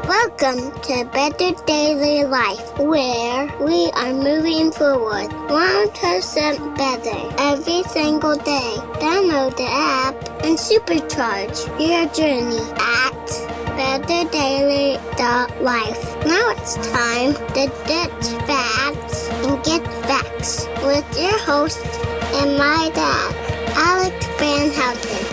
Welcome to Better Daily Life, where we are moving forward 1% better every single day. Download the app and supercharge your journey at betterdaily.life. Now it's time to ditch facts and get facts with your host and my dad, Alex Van Houten.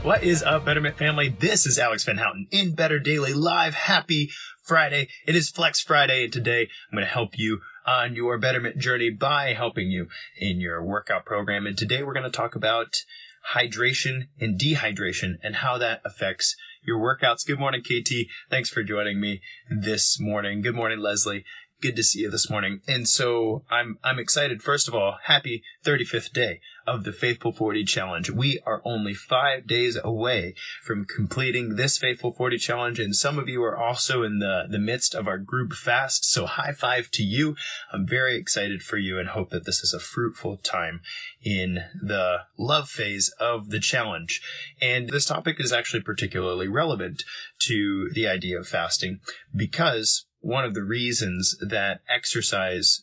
What is up, Betterment family? This is Alex Van Houten in Better Daily Live. Happy Friday. It is Flex Friday, and today I'm going to help you on your betterment journey by helping you in your workout program. And today we're going to talk about hydration and dehydration and how that affects your workouts. Good morning, KT. Thanks for joining me this morning. Good morning, Leslie. Good to see you this morning. And so I'm excited. First of all, happy 35th day of the Faithful 40 Challenge. We are only 5 days away from completing this Faithful 40 Challenge, and some of you are also in the midst of our group fast, so high five to you. I'm very excited for you and hope that this is a fruitful time in the love phase of the challenge. And this topic is actually particularly relevant to the idea of fasting because one of the reasons that exercise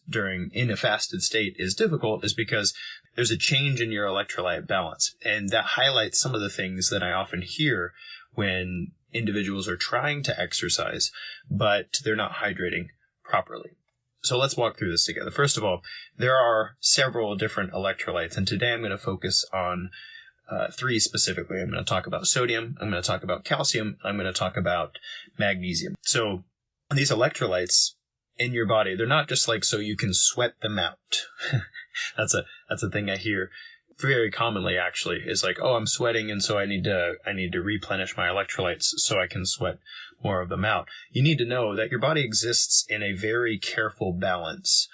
in a fasted state is difficult is because there's a change in your electrolyte balance. And that highlights some of the things that I often hear when individuals are trying to exercise, but they're not hydrating properly. So let's walk through this together. First of all, there are several different electrolytes, and today I'm going to focus on three specifically. I'm going to talk about sodium, I'm going to talk about calcium, I'm going to talk about magnesium. So these electrolytes in your body, they're not just like so you can sweat them out. That's a thing I hear very commonly, actually, is like, oh, I'm sweating, and so I need to replenish my electrolytes so I can sweat more of them out. You need to know that your body exists in a very careful balance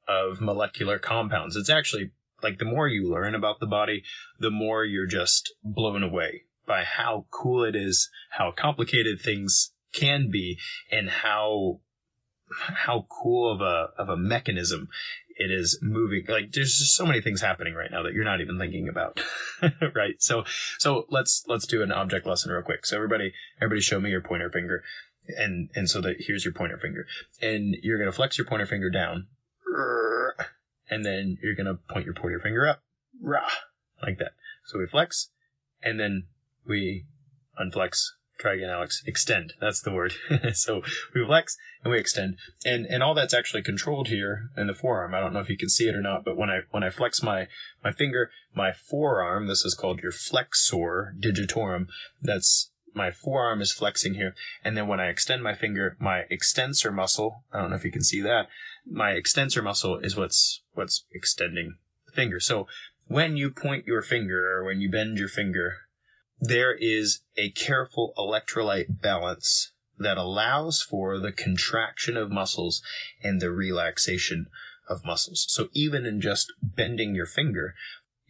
of molecular compounds. It's actually like the more you learn about the body, the more you're just blown away by how cool it is, how complicated things can be, and how cool of a mechanism it is moving. Like there's just so many things happening right now that you're not even thinking about. Right? So let's do an object lesson real quick. So everybody show me your pointer finger. And so that here's your pointer finger. And you're gonna flex your pointer finger down. And then you're gonna point your pointer finger up. Like that. So we flex and then we unflex. Try again, Alex. Extend. That's the word. So we flex and we extend. And all that's actually controlled here in the forearm. I don't know if you can see it or not, but when I flex my finger, my forearm, this is called your flexor digitorum. That's my forearm is flexing here. And then when I extend my finger, my extensor muscle, I don't know if you can see that, my extensor muscle is what's extending the finger. So when you point your finger or when you bend your finger, there is a careful electrolyte balance that allows for the contraction of muscles and the relaxation of muscles. So even in just bending your finger,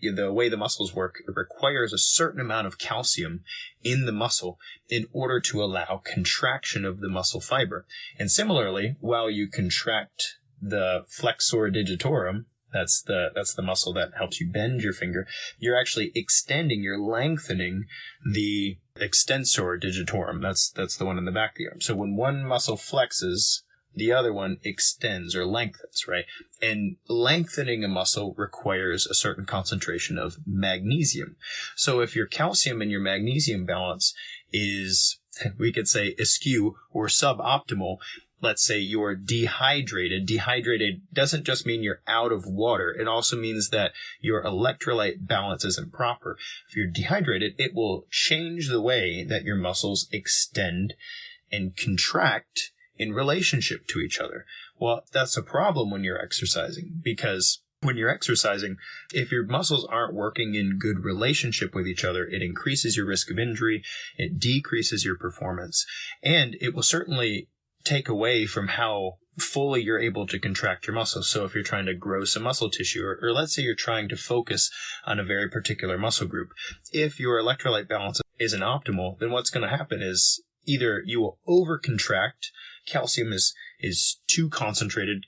the way the muscles work, it requires a certain amount of calcium in the muscle in order to allow contraction of the muscle fiber. And similarly, while you contract the flexor digitorum, that's the muscle that helps you bend your finger, you're actually you're lengthening the extensor digitorum. That's the one in the back of the arm. So when one muscle flexes, the other one extends or lengthens, right? And lengthening a muscle requires a certain concentration of magnesium. So if your calcium and your magnesium balance is, we could say, askew or suboptimal, let's say you're dehydrated. Dehydrated doesn't just mean you're out of water. It also means that your electrolyte balance isn't proper. If you're dehydrated, it will change the way that your muscles extend and contract in relationship to each other. Well, that's a problem when you're exercising, because when you're exercising, if your muscles aren't working in good relationship with each other, it increases your risk of injury, it decreases your performance, and it will certainly take away from how fully you're able to contract your muscles. So if you're trying to grow some muscle tissue, or let's say you're trying to focus on a very particular muscle group, if your electrolyte balance isn't optimal, then what's going to happen is either you will overcontract calcium is too concentrated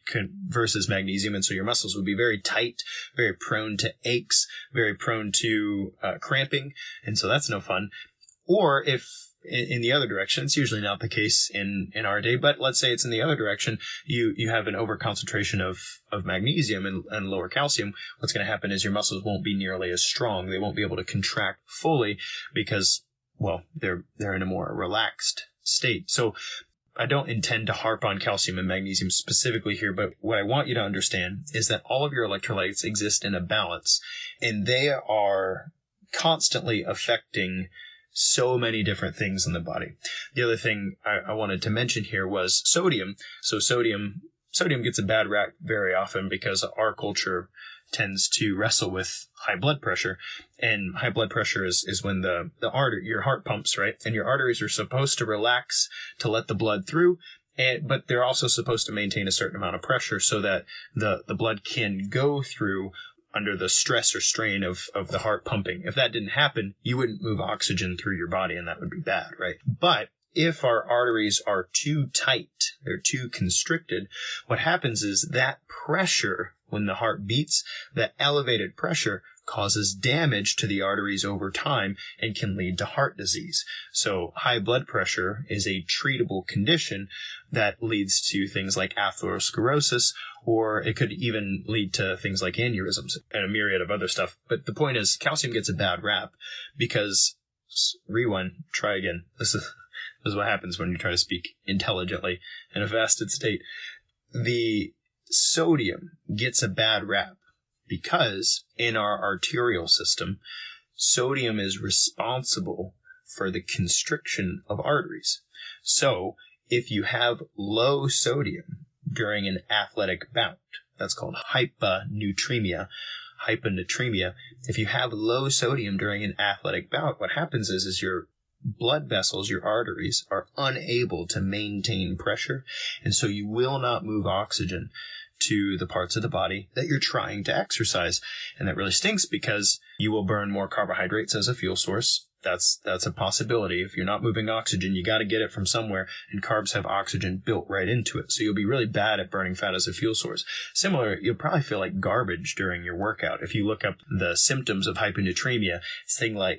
versus magnesium, and so your muscles would be very tight, very prone to aches, very prone to cramping, and so that's no fun. Or if in the other direction, it's usually not the case in our day, but let's say it's in the other direction, you have an overconcentration of magnesium and lower calcium, what's going to happen is your muscles won't be nearly as strong. They won't be able to contract fully because, well, they're in a more relaxed state. So I don't intend to harp on calcium and magnesium specifically here, but what I want you to understand is that all of your electrolytes exist in a balance, and they are constantly affecting so many different things in the body. The other thing I wanted to mention here was sodium. So sodium gets a bad rap very often because our culture tends to wrestle with high blood pressure. And high blood pressure is when your heart pumps, right? And your arteries are supposed to relax to let the blood through. But they're also supposed to maintain a certain amount of pressure so that the blood can go through under the stress or strain of the heart pumping. If that didn't happen, you wouldn't move oxygen through your body, and that would be bad, right? But if our arteries are too tight, they're too constricted, what happens is that pressure, when the heart beats, that elevated pressure causes damage to the arteries over time and can lead to heart disease. So high blood pressure is a treatable condition that leads to things like atherosclerosis, or it could even lead to things like aneurysms and a myriad of other stuff. But the point is, calcium gets a bad rap because, try again. This is what happens when you try to speak intelligently in a fasted state. The sodium gets a bad rap because in our arterial system, sodium is responsible for the constriction of arteries. So if you have low sodium during an athletic bout, that's called hyponatremia. If you have low sodium during an athletic bout, what happens is your blood vessels, your arteries, are unable to maintain pressure, and so you will not move oxygen to the parts of the body that you're trying to exercise. And that really stinks because you will burn more carbohydrates as a fuel source. That's a possibility. If you're not moving oxygen, you got to get it from somewhere, and carbs have oxygen built right into it. So you'll be really bad at burning fat as a fuel source. Similar, you'll probably feel like garbage during your workout. If you look up the symptoms of hyponatremia,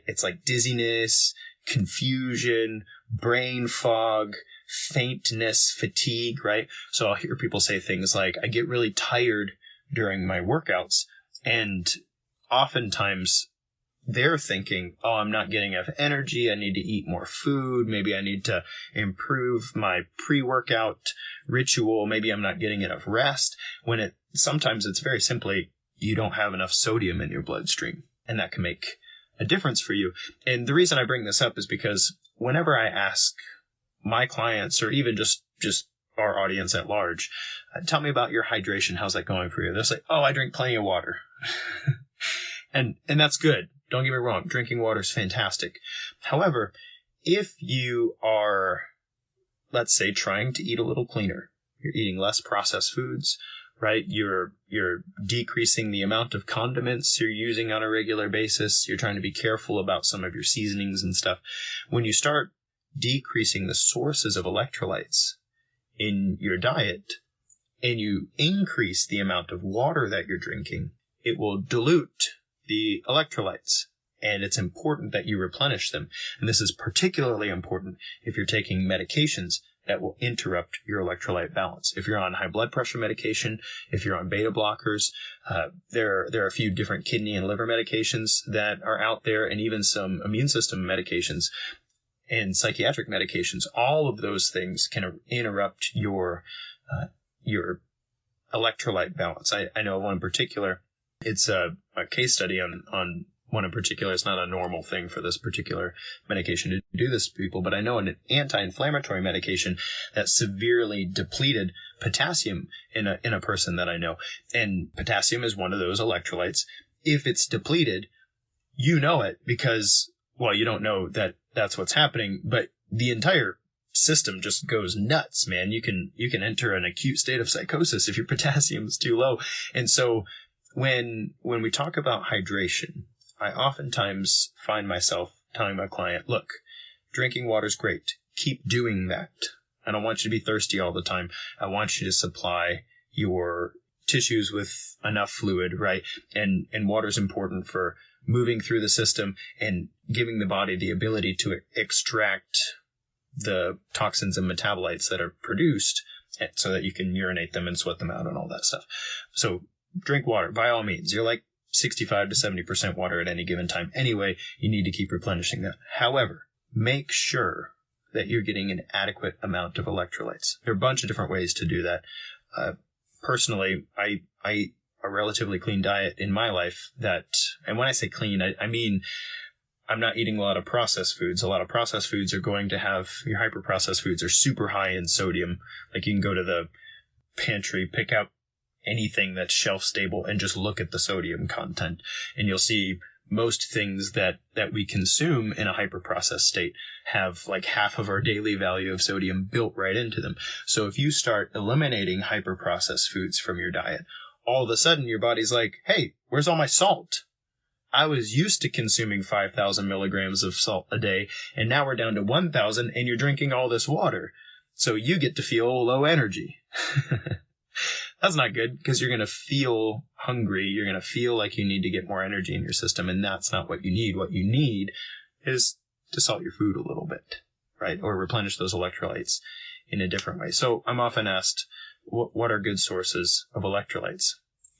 it's like dizziness, confusion, brain fog, faintness, fatigue, right? So I'll hear people say things like, I get really tired during my workouts, and oftentimes they're thinking, oh, I'm not getting enough energy, I need to eat more food, maybe I need to improve my pre-workout ritual, maybe I'm not getting enough rest, when sometimes it's very simply, you don't have enough sodium in your bloodstream, and that can make a difference for you. And the reason I bring this up is because whenever I ask my clients, or even just our audience at large, tell me about your hydration. How's that going for you? They'll say, oh, I drink plenty of water. and that's good. Don't get me wrong. Drinking water is fantastic. However, if you are, let's say, trying to eat a little cleaner, you're eating less processed foods, right? You're decreasing the amount of condiments you're using on a regular basis. You're trying to be careful about some of your seasonings and stuff. When you start decreasing the sources of electrolytes in your diet, and you increase the amount of water that you're drinking, it will dilute the electrolytes. And it's important that you replenish them. And this is particularly important if you're taking medications that will interrupt your electrolyte balance. If you're on high blood pressure medication, if you're on beta blockers, there are a few different kidney and liver medications that are out there, and even some immune system medications and psychiatric medications. All of those things can interrupt your electrolyte balance. I know one in particular. It's a case study on one in particular. It's not a normal thing for this particular medication to do this to people, but I know an anti-inflammatory medication that severely depleted potassium in a person that I know. And potassium is one of those electrolytes. If it's depleted, you know it because, well, you don't know that that's what's happening, but the entire system just goes nuts, man. You can enter an acute state of psychosis if your potassium is too low. And so when we talk about hydration, I oftentimes find myself telling my client, look, drinking water is great. Keep doing that. I don't want you to be thirsty all the time. I want you to supply your tissues with enough fluid, right? And water is important for moving through the system and giving the body the ability to extract the toxins and metabolites that are produced so that you can urinate them and sweat them out and all that stuff. So drink water by all means. You're like 65 to 70% water at any given time. Anyway, you need to keep replenishing that. However, make sure that you're getting an adequate amount of electrolytes. There are a bunch of different ways to do that. Personally, I eat a relatively clean diet in my life and when I say clean, I mean, I'm not eating a lot of processed foods. A lot of processed foods are going to have, your hyper-processed foods are super high in sodium. Like you can go to the pantry, pick out anything that's shelf stable and just look at the sodium content. And you'll see most things that we consume in a hyper-processed state have like half of our daily value of sodium built right into them. So if you start eliminating hyper-processed foods from your diet, all of a sudden your body's like, hey, where's all my salt? I was used to consuming 5,000 milligrams of salt a day, and now we're down to 1,000, and you're drinking all this water. So you get to feel low energy. That's not good, because you're going to feel hungry. You're going to feel like you need to get more energy in your system, and that's not what you need. What you need is to salt your food a little bit, right? Or replenish those electrolytes in a different way. So I'm often asked, what are good sources of electrolytes?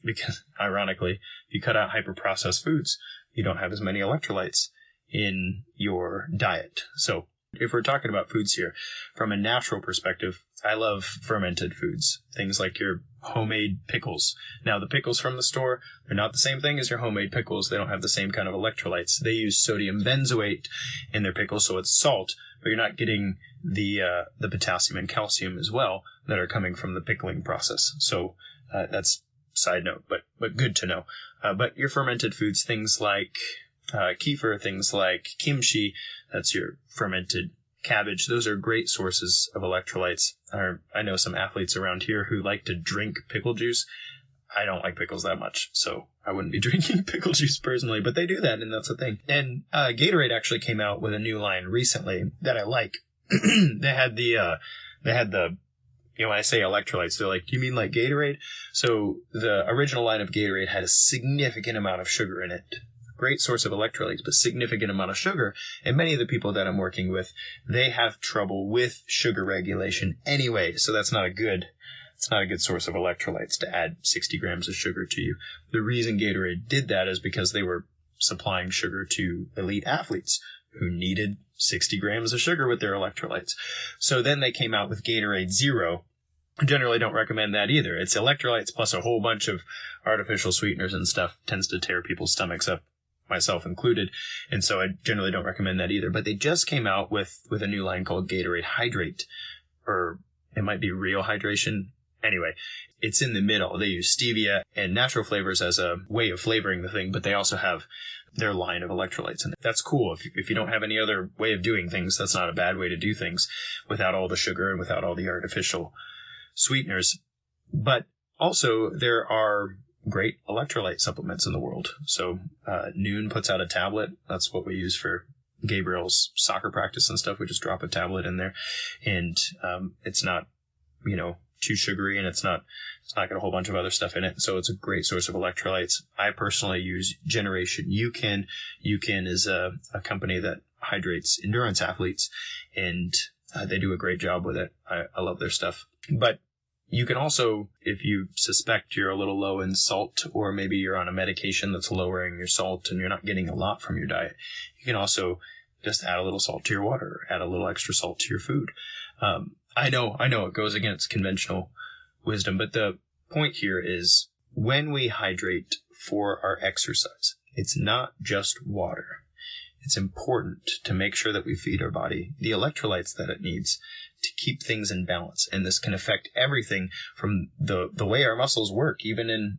Because, ironically, if you cut out hyper-processed foods, you don't have as many electrolytes in your diet. So if we're talking about foods here, from a natural perspective, I love fermented foods, things like your homemade pickles. Now, the pickles from the store, they're not the same thing as your homemade pickles. They don't have the same kind of electrolytes. They use sodium benzoate in their pickles, so it's salt, but you're not getting the potassium and calcium as well that are coming from the pickling process. So that's side note, but good to know. But your fermented foods, things like kefir, things like kimchi, that's your fermented cabbage, those are great sources of electrolytes. I know some athletes around here who like to drink pickle juice. I don't like pickles that much, so I wouldn't be drinking pickle juice personally, but they do that, and that's a thing. And Gatorade actually came out with a new line recently that I like. They had the when I say electrolytes, they're like, do you mean like Gatorade? So the original line of Gatorade had a significant amount of sugar in it. Great source of electrolytes, but significant amount of sugar. And many of the people that I'm working with, they have trouble with sugar regulation anyway. So it's not a good source of electrolytes to add 60 grams of sugar to you. The reason Gatorade did that is because they were supplying sugar to elite athletes who needed 60 grams of sugar with their electrolytes. So then they came out with Gatorade Zero. I generally don't recommend that either. It's electrolytes plus a whole bunch of artificial sweeteners and stuff. Tends to tear people's stomachs up, myself included. And so I generally don't recommend that either. But they just came out with a new line called Gatorade Hydrate, or it might be Real Hydration. Anyway, it's in the middle. They use stevia and natural flavors as a way of flavoring the thing, but they also have their line of electrolytes. And that's cool. If you don't have any other way of doing things, that's not a bad way to do things without all the sugar and without all the artificial sweeteners. But also there are great electrolyte supplements in the world. So Noon puts out a tablet. That's what we use for Gabriel's soccer practice and stuff. We just drop a tablet in there, and it's not, too sugary, and it's not got a whole bunch of other stuff in it. So it's a great source of electrolytes. I personally use Generation UCAN. UCAN is a company that hydrates endurance athletes, and they do a great job with it. I love their stuff. But you can also, if you suspect you're a little low in salt, or maybe you're on a medication that's lowering your salt and you're not getting a lot from your diet, you can also just add a little salt to your water, add a little extra salt to your food. I know it goes against conventional wisdom, but the point here is when we hydrate for our exercise, it's not just water. It's important to make sure that we feed our body the electrolytes that it needs to keep things in balance. And this can affect everything from the way our muscles work, even in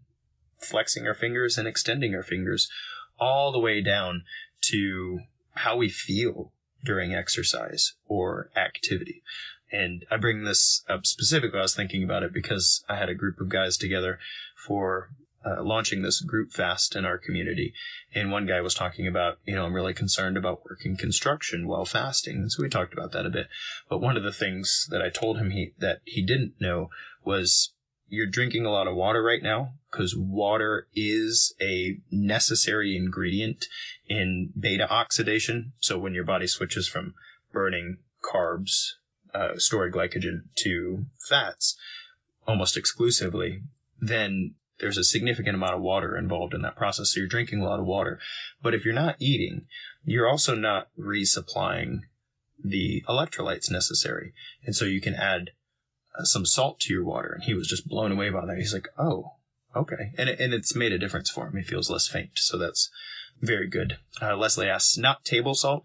flexing our fingers and extending our fingers, all the way down to how we feel during exercise or activity. And I bring this up specifically, I was thinking about it because I had a group of guys together for launching this group fast in our community. And one guy was talking about, I'm really concerned about working construction while fasting. And so we talked about that a bit. But one of the things that I told him that he didn't know was you're drinking a lot of water right now, because water is a necessary ingredient in beta oxidation. So when your body switches from burning carbs, stored glycogen, to fats almost exclusively, then there's a significant amount of water involved in that process. So you're drinking a lot of water. But if you're not eating, you're also not resupplying the electrolytes necessary. And so you can add some salt to your water. And he was just blown away by that. He's like, oh, okay. And it's made a difference for him. He feels less faint. So that's very good. Leslie asks, not table salt?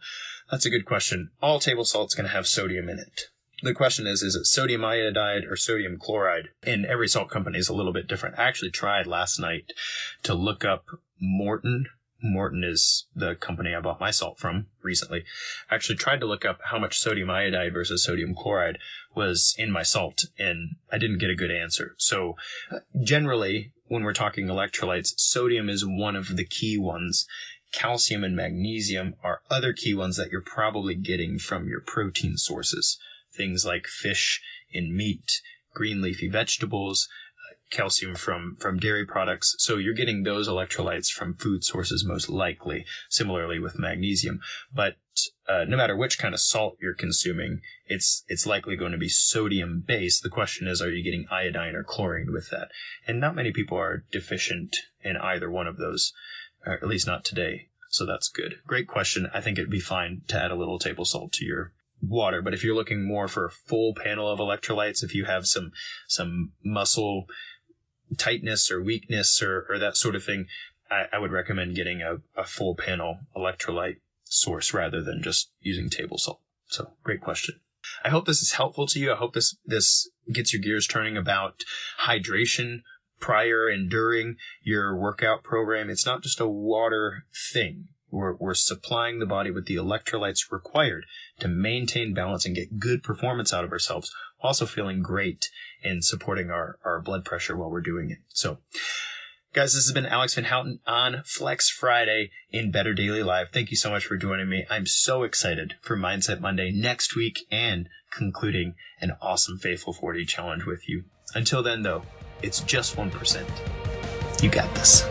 That's a good question. All table salt's going to have sodium in it. The question is it sodium iodide or sodium chloride? And every salt company is a little bit different. I actually tried last night to look up Morton. Morton is the company I bought my salt from recently. I actually tried to look up how much sodium iodide versus sodium chloride was in my salt, and I didn't get a good answer. So generally, when we're talking electrolytes, sodium is one of the key ones. Calcium and magnesium are other key ones that you're probably getting from your protein sources. Things like fish and meat, green leafy vegetables, calcium from dairy products. So you're getting those electrolytes from food sources most likely, similarly with magnesium. But no matter which kind of salt you're consuming, it's likely going to be sodium based. The question is, are you getting iodine or chlorine with that? And not many people are deficient in either one of those, or at least not today. So that's good. Great question. I think it'd be fine to add a little table salt to your water. But if you're looking more for a full panel of electrolytes, if you have some muscle tightness or weakness or that sort of thing, I would recommend getting a full panel electrolyte source rather than just using table salt. So great question. I hope this is helpful to you. I hope this gets your gears turning about hydration prior and during your workout program. It's not just a water thing. We're supplying the body with the electrolytes required to maintain balance and get good performance out of ourselves, also feeling great and supporting our blood pressure while we're doing it. So, guys, this has been Alex Van Houten on Flex Friday in Better Daily Live. Thank you so much for joining me. I'm so excited for Mindset Monday next week and concluding an awesome Faithful 40 challenge with you. Until then, though, it's just 1%. You got this.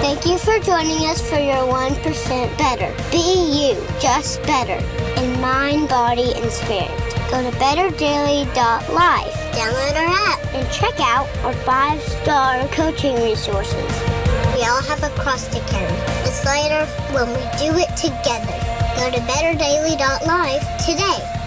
Thank you for joining us for your 1% better. Be you, just better, in mind, body, and spirit. Go to betterdaily.life, download our app, and check out our 5-star coaching resources. We all have a cross to carry. It's lighter when we do it together. Go to betterdaily.life today.